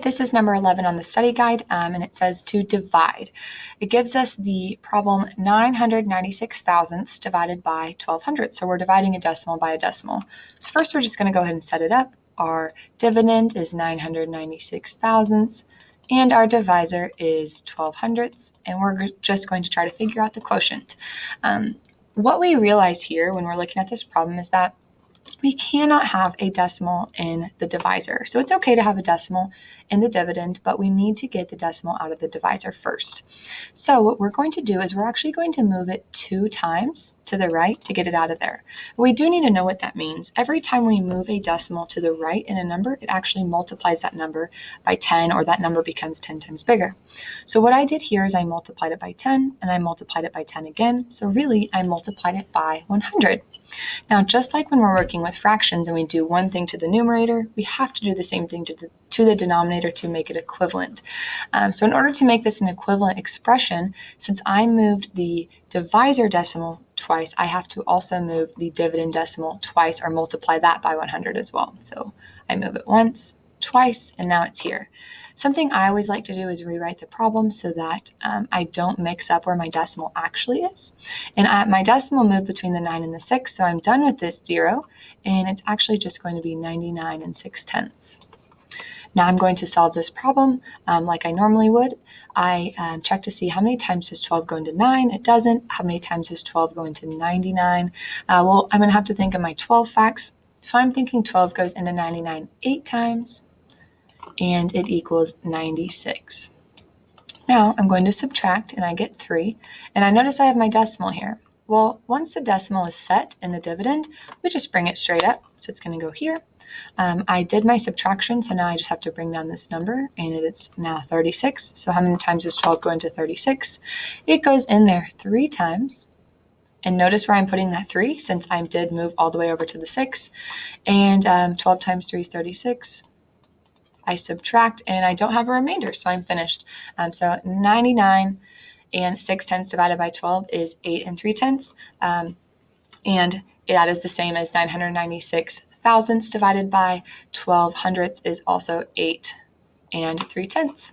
This is number 11 on the study guide, and it says to divide. It gives us the problem 996 thousandths divided by 1200. So we're dividing a decimal by a decimal. So first we're just going to go ahead and set it up. Our dividend is 996 thousandths, and our divisor is 12 hundredths, and we're just going to try to figure out the quotient. What we realize here when we're looking at this problem is that we cannot have a decimal in the divisor. So it's okay to have a decimal in the dividend, but we need to get the decimal out of the divisor first. So what we're going to do is we're actually going to move it 2 times to the right to get it out of there. We do need to know what that means. Every time we move a decimal to the right in a number, it actually multiplies that number by 10, or that number becomes 10 times bigger. So what I did here is I multiplied it by 10, and I multiplied it by 10 again. So really, I multiplied it by 100. Now, just like when we're working with fractions and we do one thing to the numerator, we have to do the same thing to the denominator to make it equivalent. So in order to make this an equivalent expression, since I moved the divisor decimal twice, I have to also move the dividend decimal twice, or multiply that by 100 as well. So I move it once, twice, and now it's here. Something I always like to do is rewrite the problem so that I don't mix up where my decimal actually is. And my decimal moved between the 9 and the 6, so I'm done with this 0, and it's actually just going to be 99 and 6/10. Now I'm going to solve this problem like I normally would. I check to see how many times does 12 go into 9. It doesn't. How many times does 12 go into 99? Well, I'm going to have to think of my 12 facts. So I'm thinking 12 goes into 99 8 times, and it equals 96. Now I'm going to subtract, and I get 3, and I notice I have my decimal here. Well, once the decimal is set in the dividend, we just bring it straight up, so it's going to go here. I did my subtraction, so now I just have to bring down this number, and it's now 36. So how many times does 12 go into 36? It goes in there 3 times. And notice where I'm putting that 3, since I did move all the way over to the 6. And 12 times 3 is 36. I subtract, and I don't have a remainder, so I'm finished. So 99 and 6/10 divided by 12 is 8 and 3/10. And that is the same as 996 thousandths divided by 12 hundredths is also 8 and 3/10.